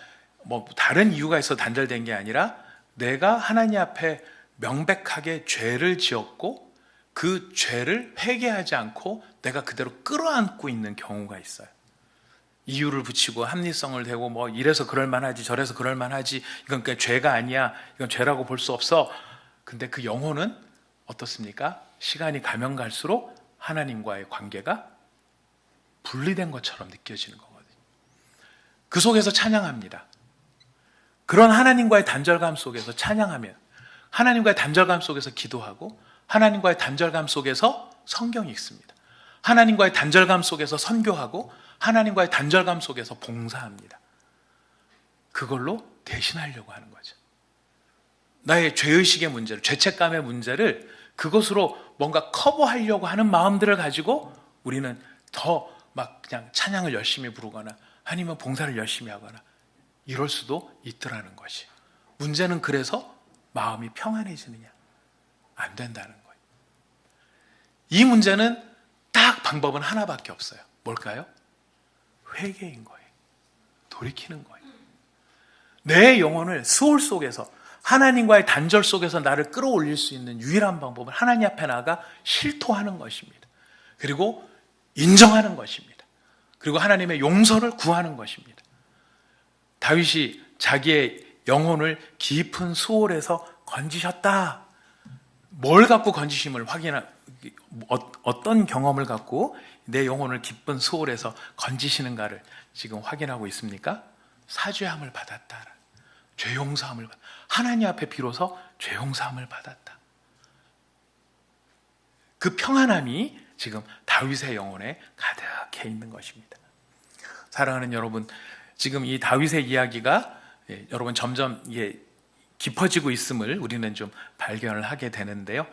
뭐 다른 이유가 있어 단절된 게 아니라 내가 하나님 앞에 명백하게 죄를 지었고 그 죄를 회개하지 않고 내가 그대로 끌어안고 있는 경우가 있어요. 이유를 붙이고 합리성을 대고 뭐 이래서 그럴 만하지 저래서 그럴 만하지, 이건 그냥 죄가 아니야, 이건 죄라고 볼 수 없어. 근데 그 영혼은 어떻습니까? 시간이 가면 갈수록 하나님과의 관계가 분리된 것처럼 느껴지는 거거든요. 그 속에서 찬양합니다. 그런 하나님과의 단절감 속에서 찬양하면, 하나님과의 단절감 속에서 기도하고, 하나님과의 단절감 속에서 성경 읽습니다. 하나님과의 단절감 속에서 선교하고, 하나님과의 단절감 속에서 봉사합니다. 그걸로 대신하려고 하는 거죠. 나의 죄의식의 문제를, 죄책감의 문제를 그것으로 뭔가 커버하려고 하는 마음들을 가지고 우리는 더 막 그냥 찬양을 열심히 부르거나 아니면 봉사를 열심히 하거나 이럴 수도 있더라는 것이. 문제는 그래서 마음이 평안해지느냐? 안 된다는 거예요. 이 문제는 딱 방법은 하나밖에 없어요. 뭘까요? 회개인 거예요. 돌이키는 거예요. 내 영혼을 수월 속에서 하나님과의 단절 속에서 나를 끌어올릴 수 있는 유일한 방법은 하나님 앞에 나가 실토하는 것입니다. 그리고 인정하는 것입니다. 그리고 하나님의 용서를 구하는 것입니다. 다윗이 자기의 영혼을 깊은 수월에서 건지셨다. 뭘 갖고 건지심을 어떤 경험을 갖고 내 영혼을 깊은 수월에서 건지시는가를 지금 확인하고 있습니까? 사죄함을 받았다. 죄 용서함을 받았다. 하나님 앞에 비로소 죄 용서함을 받았다. 그 평안함이 지금 다윗의 영혼에 가득해 있는 것입니다. 사랑하는 여러분, 지금 이 다윗의 이야기가 여러분 점점 깊어지고 있음을 우리는 좀 발견을 하게 되는데요.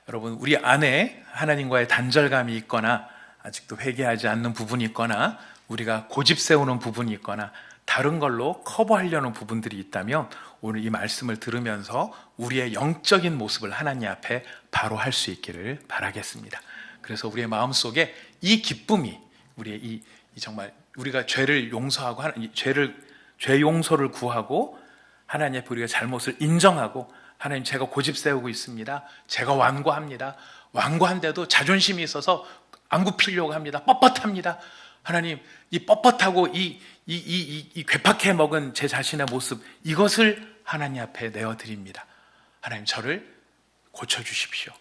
여러분, 우리 안에 하나님과의 단절감이 있거나 아직도 회개하지 않는 부분이 있거나 우리가 고집 세우는 부분이 있거나 다른 걸로 커버하려는 부분들이 있다면 오늘 이 말씀을 들으면서 우리의 영적인 모습을 하나님 앞에 바로 할 수 있기를 바라겠습니다. 그래서 우리의 마음속에 이 기쁨이 우리의 이 정말 우리가 죄를 용서하고 죄 용서를 구하고 하나님 앞에 우리가 잘못을 인정하고 하나님 제가 고집 세우고 있습니다. 제가 완고합니다. 완고한데도 자존심이 있어서 안 굽히려고 합니다. 뻣뻣합니다. 하나님 이 뻣뻣하고 이 괴팍해 먹은 제 자신의 모습 이것을 하나님 앞에 내어드립니다. 하나님 저를 고쳐주십시오.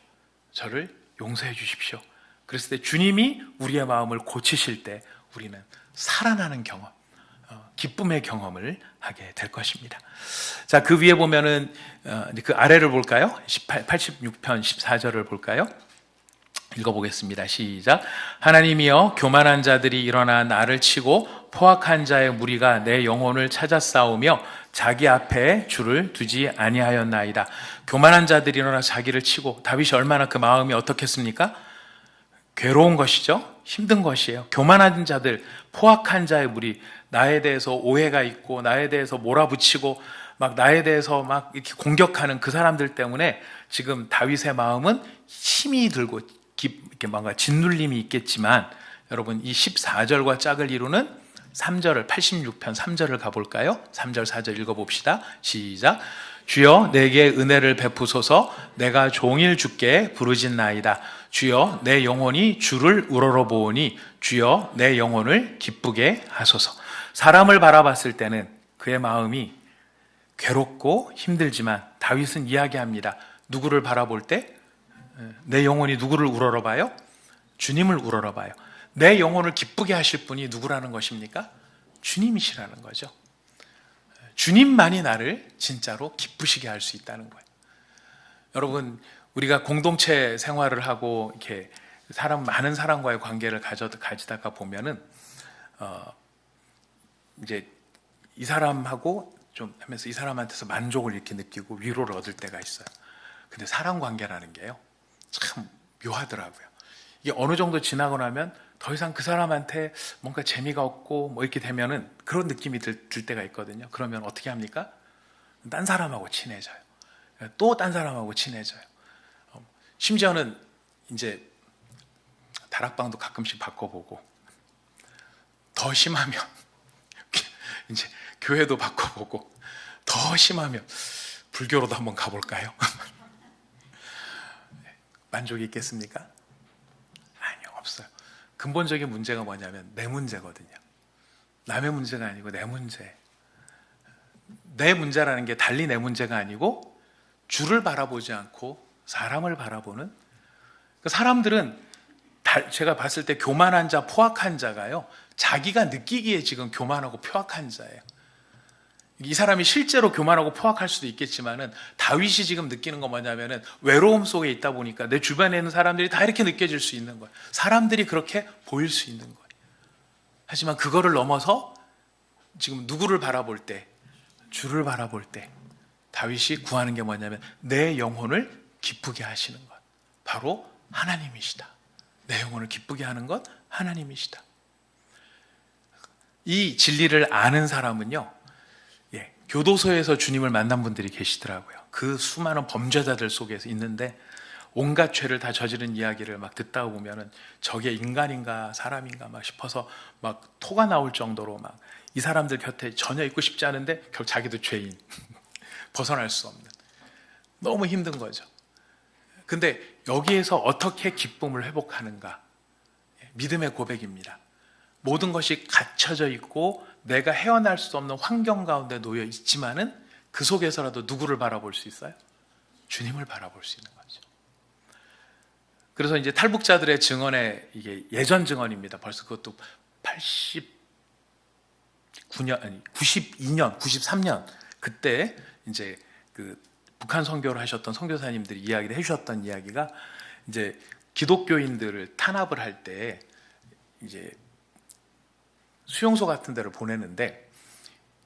저를 용서해 주십시오. 그랬을 때 주님이 우리의 마음을 고치실 때 우리는 살아나는 경험, 기쁨의 경험을 하게 될 것입니다. 자, 그 위에 보면은 그 아래를 볼까요? 86편 14절을 볼까요? 읽어보겠습니다. 시작. 하나님이여 교만한 자들이 일어나 나를 치고 포악한 자의 무리가 내 영혼을 찾아 싸우며 자기 앞에 줄을 두지 아니하였나이다. 교만한 자들이 일어나 자기를 치고, 다윗이 얼마나 그 마음이 어떻겠습니까? 괴로운 것이죠. 힘든 것이에요. 교만한 자들, 포악한 자의 무리, 나에 대해서 오해가 있고 나에 대해서 몰아붙이고 막 나에 대해서 막 이렇게 공격하는 그 사람들 때문에 지금 다윗의 마음은 힘이 들고 이렇게 뭔가 짓눌림이 있겠지만, 여러분 이 14절과 짝을 이루는 3절을 86편 3절을 가볼까요? 3절 4절 읽어봅시다. 시작. 주여 내게 은혜를 베푸소서. 내가 종일 주께 부르짖나이다. 주여 내 영혼이 주를 우러러보오니 주여 내 영혼을 기쁘게 하소서. 사람을 바라봤을 때는 그의 마음이 괴롭고 힘들지만 다윗은 이야기합니다. 누구를 바라볼 때? 내 영혼이 누구를 우러러봐요? 주님을 우러러봐요. 내 영혼을 기쁘게 하실 분이 누구라는 것입니까? 주님이시라는 거죠. 주님만이 나를 진짜로 기쁘시게 할 수 있다는 거예요. 여러분, 우리가 공동체 생활을 하고 이렇게 많은 사람과의 관계를 가지다가 보면은 이제 이 사람하고 좀 하면서 이 사람한테서 만족을 이렇게 느끼고 위로를 얻을 때가 있어요. 근데 사람 관계라는 게요, 참 묘하더라고요. 이게 어느 정도 지나고 나면 더 이상 그 사람한테 뭔가 재미가 없고 뭐 이렇게 되면은 그런 느낌이 들 때가 있거든요. 그러면 어떻게 합니까? 딴 사람하고 친해져요. 또 딴 사람하고 친해져요. 심지어는 이제 다락방도 가끔씩 바꿔보고, 더 심하면 이제 교회도 바꿔보고, 더 심하면 불교로도 한번 가볼까요? 만족이 있겠습니까? 아니요, 없어요. 근본적인 문제가 뭐냐면 내 문제거든요. 남의 문제가 아니고 내 문제. 내 문제라는 게 달리 내 문제가 아니고 주를 바라보지 않고 사람을 바라보는, 사람들은 제가 봤을 때 교만한 자, 포악한 자가요, 자기가 느끼기에 지금 교만하고 포악한 자예요. 이 사람이 실제로 교만하고 포악할 수도 있겠지만은 다윗이 지금 느끼는 건 뭐냐면은 외로움 속에 있다 보니까 내 주변에 있는 사람들이 다 이렇게 느껴질 수 있는 거예요. 사람들이 그렇게 보일 수 있는 거예요. 하지만 그거를 넘어서 지금 누구를 바라볼 때, 주를 바라볼 때 다윗이 구하는 게 뭐냐면 내 영혼을 기쁘게 하시는 것, 바로 하나님이시다. 내 영혼을 기쁘게 하는 것 하나님이시다. 이 진리를 아는 사람은요, 교도소에서 주님을 만난 분들이 계시더라고요. 그 수많은 범죄자들 속에서 있는데 온갖 죄를 다 저지른 이야기를 막 듣다 보면은 저게 인간인가 사람인가 막 싶어서 막 토가 나올 정도로 막 이 사람들 곁에 전혀 있고 싶지 않은데 결국 자기도 죄인 벗어날 수 없는, 너무 힘든 거죠. 근데 여기에서 어떻게 기쁨을 회복하는가? 믿음의 고백입니다. 모든 것이 갇혀져 있고 내가 헤어날 수 없는 환경 가운데 놓여 있지만은 그 속에서라도 누구를 바라볼 수 있어요? 주님을 바라볼 수 있는 거죠. 그래서 이제 탈북자들의 증언에, 이게 예전 증언입니다. 벌써 그것도 92년, 93년 그때 이제 그 북한 선교를 하셨던 선교사님들이 이야기를 해주셨던 이야기가, 이제 기독교인들을 탄압을 할 때 이제 수용소 같은 데를 보내는데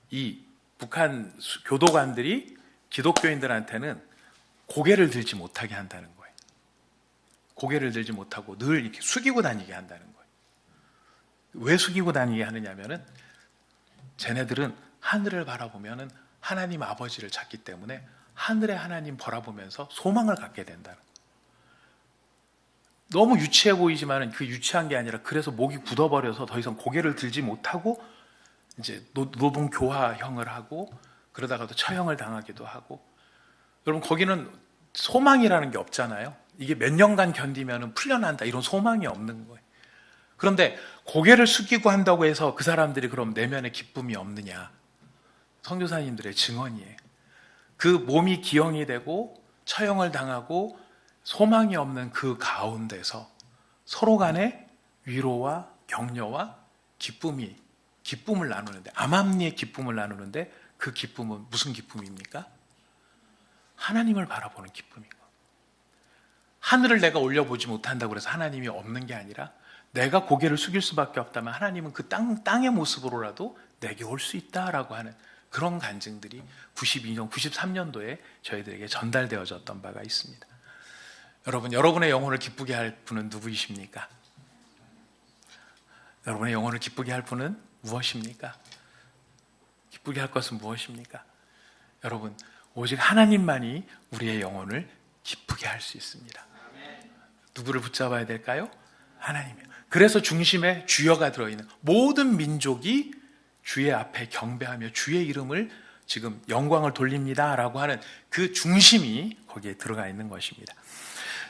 이 북한 교도관들이 기독교인들한테는 고개를 들지 못하게 한다는 거예요. 고개를 들지 못하고 늘 이렇게 숙이고 다니게 한다는 거예요. 왜 숙이고 다니게 하느냐면은 쟤네들은 하늘을 바라보면은 하나님 아버지를 찾기 때문에 하늘의 하나님 바라보면서 소망을 갖게 된다는 거예요. 너무 유치해 보이지만 그 유치한 게 아니라, 그래서 목이 굳어버려서 더 이상 고개를 들지 못하고 이제 노동 교화형을 하고, 그러다가도 처형을 당하기도 하고. 여러분, 거기는 소망이라는 게 없잖아요. 이게 몇 년간 견디면 풀려난다, 이런 소망이 없는 거예요. 그런데 고개를 숙이고 한다고 해서 그 사람들이 그럼 내면에 기쁨이 없느냐? 선교사님들의 증언이에요. 그 몸이 기형이 되고 처형을 당하고 소망이 없는 그 가운데서 서로 간에 위로와 격려와 기쁨을 나누는데, 암암리의 기쁨을 나누는데, 그 기쁨은 무슨 기쁨입니까? 하나님을 바라보는 기쁨인 거예요. 하늘을 내가 올려보지 못한다고 해서 하나님이 없는 게 아니라, 내가 고개를 숙일 수밖에 없다면 하나님은 그 땅의 모습으로라도 내게 올 수 있다라고 하는 그런 간증들이 92년, 93년도에 저희들에게 전달되어졌던 바가 있습니다. 여러분, 여러분의 영혼을 기쁘게 할 분은 누구이십니까? 여러분의 영혼을 기쁘게 할 분은 무엇입니까? 기쁘게 할 것은 무엇입니까? 여러분, 오직 하나님만이 우리의 영혼을 기쁘게 할 수 있습니다. 누구를 붙잡아야 될까요? 하나님이요. 그래서 중심에 주여가 들어있는, 모든 민족이 주의 앞에 경배하며 주의 이름을 지금 영광을 돌립니다라고 하는 그 중심이 거기에 들어가 있는 것입니다.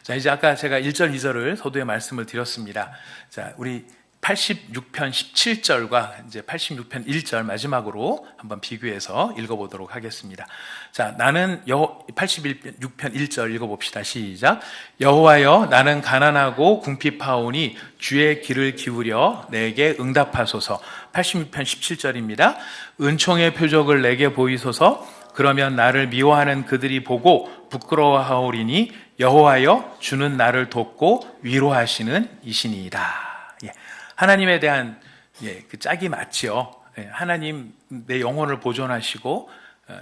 자, 이제 아까 제가 1절, 2절을 서두에 말씀을 드렸습니다. 자, 우리 86편 17절과 이제 86편 1절 마지막으로 한번 비교해서 읽어보도록 하겠습니다. 자, 나는 86편 1절 읽어봅시다. 시작. 여호와여, 나는 가난하고 궁핍하오니 주의 귀를 기울여 내게 응답하소서. 86편 17절입니다. 은총의 표적을 내게 보이소서. 그러면 나를 미워하는 그들이 보고 부끄러워하오리니 여호와여, 주는 나를 돕고 위로하시는 이시니이다. 하나님에 대한 그 짝이 맞지요. 하나님, 내 영혼을 보존하시고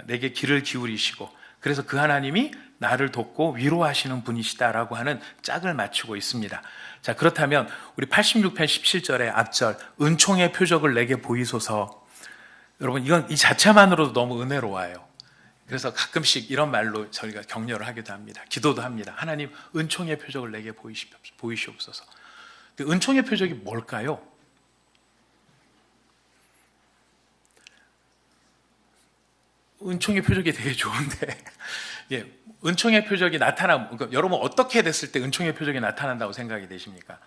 내게 귀를 기울이시고, 그래서 그 하나님이 나를 돕고 위로하시는 분이시다라고 하는 짝을 맞추고 있습니다. 자, 그렇다면 우리 86편 17절의 앞절, 은총의 표적을 내게 보이소서. 여러분, 이건 이 자체만으로도 너무 은혜로워요. 그래서 가끔씩 이런 말로 저희가 격려를 하기도 합니다. 기도도 합니다. 하나님, 은총의 표적을 내게 보이시옵소서. 은총의 표적이 뭘까요? 은총의 표적이 되게 좋은데, 은총의 표적이 그러니까 여러분 어떻게 됐을 때 은총의 표적이 나타난다고 생각이 되십니까?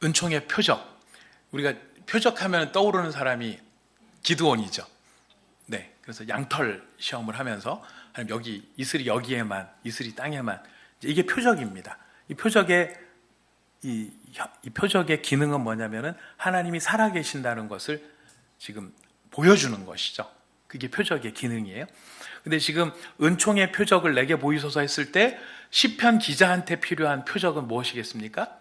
은총의 표적, 우리가 표적하면 떠오르는 사람이 기드온이죠. 네, 그래서 양털 시험을 하면서 여기 이슬이 여기에만, 이슬이 땅에만, 이게 표적입니다. 이 표적의 기능은 뭐냐면은 하나님이 살아계신다는 것을 지금 보여주는 것이죠. 그게 표적의 기능이에요. 근데 지금 은총의 표적을 내게 보이소서 했을 때 시편 기자한테 필요한 표적은 무엇이겠습니까?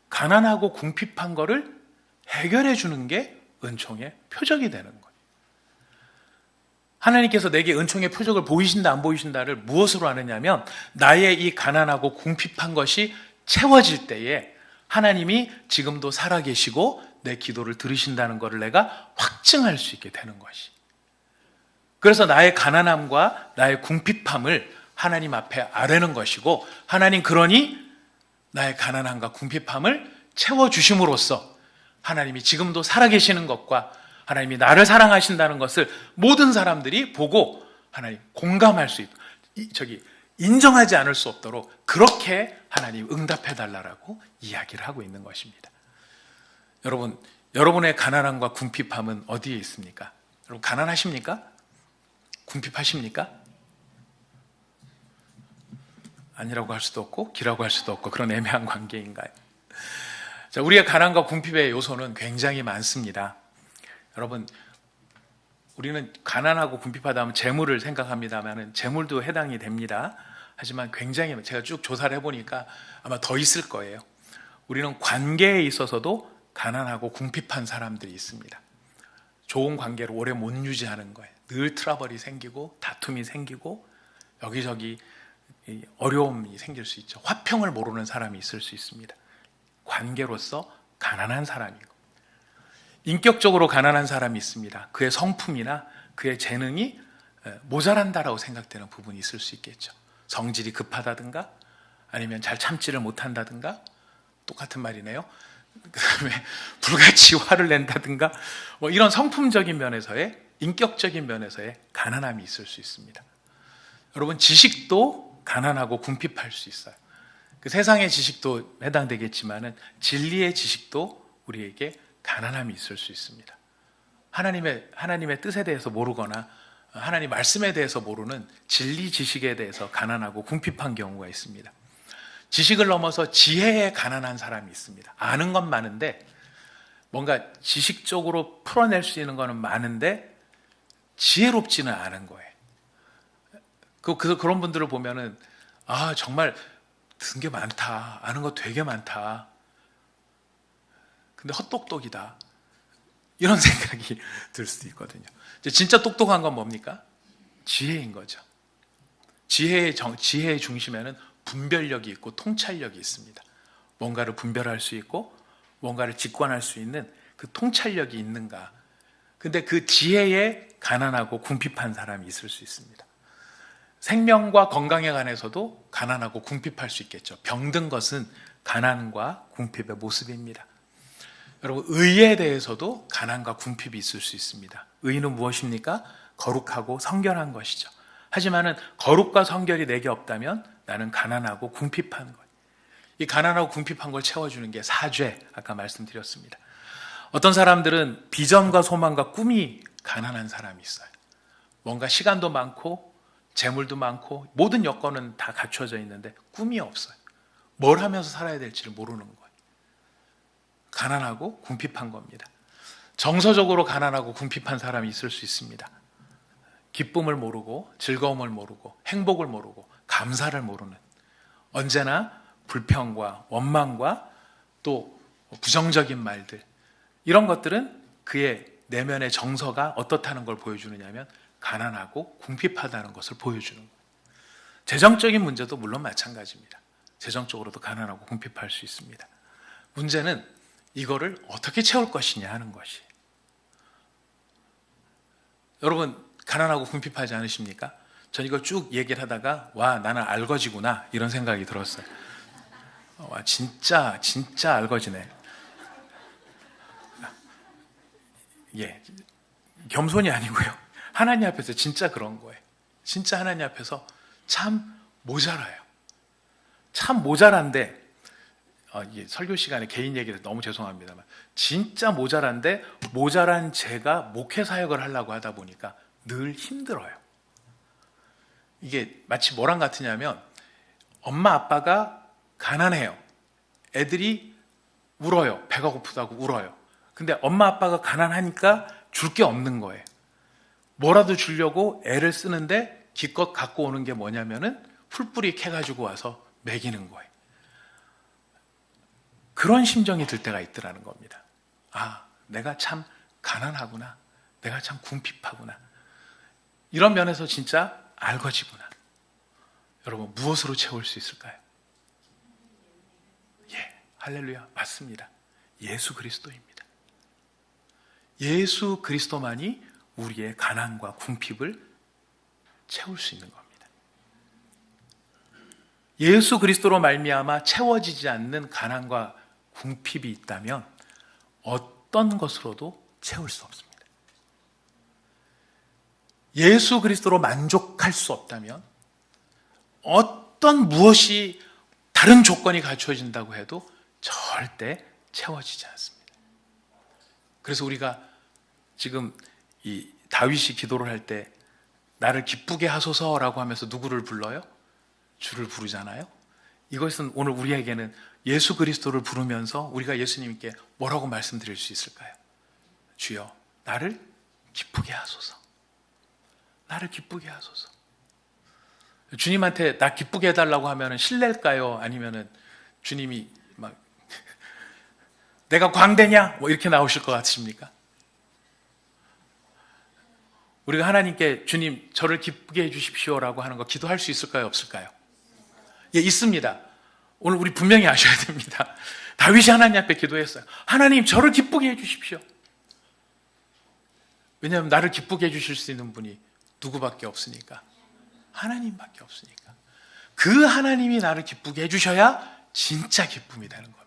가난하고 궁핍한 거를 해결해 주는 게 은총의 표적이 되는 거예요. 하나님께서 내게 은총의 표적을 보이신다 안 보이신다를 무엇으로 아느냐면 나의 이 가난하고 궁핍한 것이 채워질 때에 하나님이 지금도 살아계시고 내 기도를 들으신다는 것을 내가 확증할 수 있게 되는 것이. 그래서 나의 가난함과 나의 궁핍함을 하나님 앞에 아뢰는 것이고, 하나님 그러니 나의 가난함과 궁핍함을 채워주심으로써 하나님이 지금도 살아계시는 것과 하나님이 나를 사랑하신다는 것을 모든 사람들이 보고 하나님 공감할 수 있도록, 인정하지 않을 수 없도록 그렇게 하나님 응답해 달라고 이야기를 하고 있는 것입니다. 여러분, 여러분의 가난함과 궁핍함은 어디에 있습니까? 여러분 가난하십니까? 궁핍하십니까? 아니라고 할 수도 없고 기라고 할 수도 없고 그런 애매한 관계인가요? 자, 우리의 가난과 궁핍의 요소는 굉장히 많습니다. 여러분, 우리는 가난하고 궁핍하다 하면 재물을 생각합니다만 재물도 해당이 됩니다. 하지만 굉장히, 제가 쭉 조사를 해보니까 아마 더 있을 거예요. 우리는 관계에 있어서도 가난하고 궁핍한 사람들이 있습니다. 좋은 관계를 오래 못 유지하는 거예요. 늘 트러블이 생기고 다툼이 생기고 여기저기 어려움이 생길 수 있죠. 화평을 모르는 사람이 있을 수 있습니다. 관계로서 가난한 사람이고, 인격적으로 가난한 사람이 있습니다. 그의 성품이나 그의 재능이 모자란다라고 생각되는 부분이 있을 수 있겠죠. 성질이 급하다든가 아니면 잘 참지를 못한다든가, 똑같은 말이네요. 그 다음에 불같이 화를 낸다든가, 뭐 이런 성품적인 면에서의, 인격적인 면에서의 가난함이 있을 수 있습니다. 여러분, 지식도 가난하고 궁핍할 수 있어요. 그 세상의 지식도 해당되겠지만은 진리의 지식도 우리에게 가난함이 있을 수 있습니다. 하나님의 뜻에 대해서 모르거나 하나님 말씀에 대해서 모르는 진리 지식에 대해서 가난하고 궁핍한 경우가 있습니다. 지식을 넘어서 지혜에 가난한 사람이 있습니다. 아는 건 많은데 뭔가 지식적으로 풀어낼 수 있는 거는 많은데 지혜롭지는 않은 거예요. 그런 분들을 보면은 정말 든 게 많다, 아는 거 되게 많다, 근데 헛똑똑이다, 이런 생각이 들 수도 있거든요. 진짜 똑똑한 건 뭡니까? 지혜인 거죠. 지혜의 중심에는 분별력이 있고 통찰력이 있습니다. 뭔가를 분별할 수 있고 뭔가를 직관할 수 있는 그 통찰력이 있는가. 근데 그 지혜에 가난하고 궁핍한 사람이 있을 수 있습니다. 생명과 건강에 관해서도 가난하고 궁핍할 수 있겠죠. 병든 것은 가난과 궁핍의 모습입니다. 여러분, 의에 대해서도 가난과 궁핍이 있을 수 있습니다. 의는 무엇입니까? 거룩하고 성결한 것이죠. 하지만은 거룩과 성결이 내게 없다면 나는 가난하고 궁핍한 것. 이 가난하고 궁핍한 걸 채워주는 게 사죄, 아까 말씀드렸습니다. 어떤 사람들은 비전과 소망과 꿈이 가난한 사람이 있어요. 뭔가 시간도 많고 재물도 많고 모든 여건은 다 갖춰져 있는데 꿈이 없어요. 뭘 하면서 살아야 될지를 모르는 거예요. 가난하고 궁핍한 겁니다. 정서적으로 가난하고 궁핍한 사람이 있을 수 있습니다. 기쁨을 모르고 즐거움을 모르고 행복을 모르고 감사를 모르는, 언제나 불평과 원망과 또 부정적인 말들, 이런 것들은 그의 내면의 정서가 어떻다는 걸 보여주느냐면 가난하고 궁핍하다는 것을 보여주는 거예요. 재정적인 문제도 물론 마찬가지입니다. 재정적으로도 가난하고 궁핍할 수 있습니다. 문제는 이거를 어떻게 채울 것이냐 하는 것이. 여러분, 가난하고 궁핍하지 않으십니까? 전 이걸 쭉 얘기를 하다가 와, 나는 알거지구나, 이런 생각이 들었어요. 와, 진짜 알거지네. 예, 겸손이 아니고요, 하나님 앞에서 진짜 그런 거예요. 진짜 하나님 앞에서 참 모자라요. 참 모자란데, 설교 시간에 개인 얘기를 너무 죄송합니다만, 진짜 모자란데 모자란 제가 목회 사역을 하려고 하다 보니까 늘 힘들어요. 이게 마치 뭐랑 같으냐면 엄마 아빠가 가난해요. 애들이 울어요. 배가 고프다고 울어요. 근데 엄마 아빠가 가난하니까 줄 게 없는 거예요. 뭐라도 주려고 애를 쓰는데 기껏 갖고 오는 게 뭐냐면은 풀뿌리 캐가지고 와서 먹이는 거예요. 그런 심정이 들 때가 있더라는 겁니다. 내가 참 가난하구나. 내가 참 궁핍하구나. 이런 면에서 진짜 알거지구나. 여러분, 무엇으로 채울 수 있을까요? 할렐루야, 맞습니다. 예수 그리스도입니다. 예수 그리스도만이 우리의 가난과 궁핍을 채울 수 있는 겁니다. 예수 그리스도로 말미암아 채워지지 않는 가난과 궁핍이 있다면 어떤 것으로도 채울 수 없습니다. 예수 그리스도로 만족할 수 없다면 어떤 무엇이 다른 조건이 갖추어진다고 해도 절대 채워지지 않습니다. 그래서 우리가 지금 이 다윗이 기도를 할 때 나를 기쁘게 하소서라고 하면서 누구를 불러요? 주를 부르잖아요. 이것은 오늘 우리에게는 예수 그리스도를 부르면서 우리가 예수님께 뭐라고 말씀드릴 수 있을까요? 주여, 나를 기쁘게 하소서. 나를 기쁘게 하소서. 주님한테 나 기쁘게 해달라고 하면 실례일까요? 아니면은 주님이 막 내가 광대냐? 뭐 이렇게 나오실 것 같으십니까? 우리가 하나님께 주님 저를 기쁘게 해주십시오라고 하는 거 기도할 수 있을까요? 없을까요? 예, 있습니다. 오늘 우리 분명히 아셔야 됩니다. 다윗이 하나님 앞에 기도했어요. 하나님 저를 기쁘게 해주십시오. 왜냐하면 나를 기쁘게 해주실 수 있는 분이 누구밖에 없으니까. 하나님밖에 없으니까. 그 하나님이 나를 기쁘게 해주셔야 진짜 기쁨이 되는 겁니다.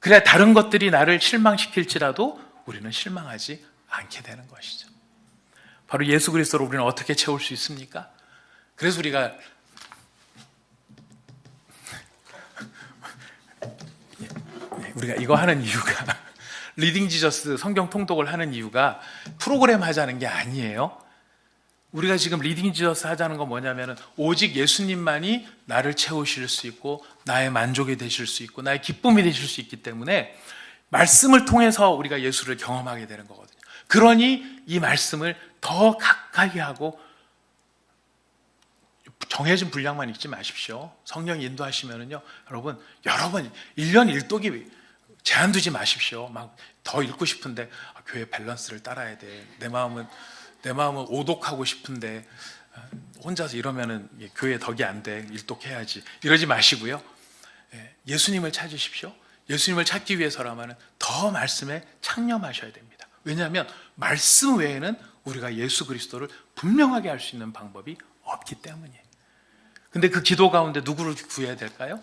그래야 다른 것들이 나를 실망시킬지라도 우리는 실망하지 않게 되는 것이죠. 바로 예수 그리스도로 우리는 어떻게 채울 수 있습니까? 그래서 우리가 이거 하는 이유가 리딩 지저스 성경 통독을 하는 이유가 프로그램 하자는 게 아니에요. 우리가 지금 리딩 지저스 하자는 건 뭐냐면 오직 예수님만이 나를 채우실 수 있고 나의 만족이 되실 수 있고 나의 기쁨이 되실 수 있기 때문에 말씀을 통해서 우리가 예수를 경험하게 되는 거거든요. 그러니 이 말씀을 더 가까이 하고 정해진 분량만 읽지 마십시오. 성령이 인도하시면은요, 여러분 1년 1독이 제한 두지 마십시오. 막 더 읽고 싶은데 교회 밸런스를 따라야 돼. 내 마음은 오독하고 싶은데 혼자서 이러면은 교회 덕이 안 돼. 일독해야지. 이러지 마시고요. 예수님을 찾으십시오. 예수님을 찾기 위해서라면 더 말씀에 창념하셔야 됩니다. 왜냐하면 말씀 외에는 우리가 예수 그리스도를 분명하게 알 수 있는 방법이 없기 때문이에요. 근데 그 기도 가운데 누구를 구해야 될까요?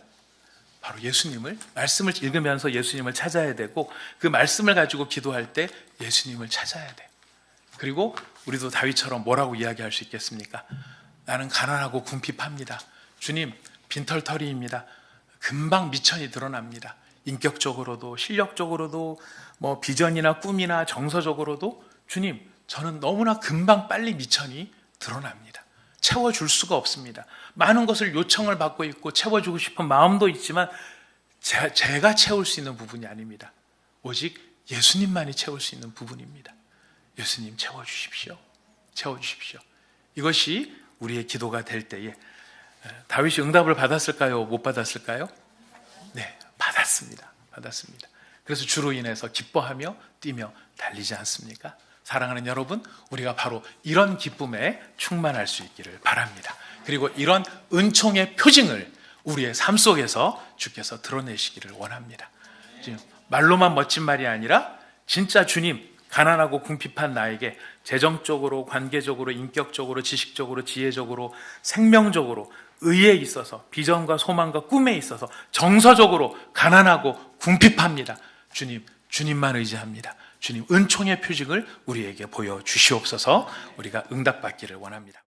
바로 예수님을, 말씀을 읽으면서 예수님을 찾아야 되고 그 말씀을 가지고 기도할 때 예수님을 찾아야 돼요. 그리고 우리도 다윗처럼 뭐라고 이야기할 수 있겠습니까? 나는 가난하고 궁핍합니다. 주님, 빈털터리입니다. 금방 미천이 드러납니다. 인격적으로도 실력적으로도 뭐 비전이나 꿈이나 정서적으로도 주님, 저는 너무나 금방 빨리 미천이 드러납니다. 채워줄 수가 없습니다. 많은 것을 요청을 받고 있고 채워주고 싶은 마음도 있지만 제가 채울 수 있는 부분이 아닙니다. 오직 예수님만이 채울 수 있는 부분입니다. 예수님 채워주십시오. 채워주십시오. 이것이 우리의 기도가 될 때에 다윗이 응답을 받았을까요? 못 받았을까요? 네, 받았습니다. 그래서 주로 인해서 기뻐하며 뛰며 달리지 않습니까? 사랑하는 여러분, 우리가 바로 이런 기쁨에 충만할 수 있기를 바랍니다. 그리고 이런 은총의 표징을 우리의 삶 속에서 주께서 드러내시기를 원합니다. 지금 말로만 멋진 말이 아니라 진짜 주님, 가난하고 궁핍한 나에게 재정적으로, 관계적으로, 인격적으로, 지식적으로, 지혜적으로, 생명적으로, 의에 있어서, 비전과 소망과 꿈에 있어서 정서적으로 가난하고 궁핍합니다. 주님, 주님만 의지합니다. 주님, 은총의 표징을 우리에게 보여주시옵소서. 우리가 응답받기를 원합니다.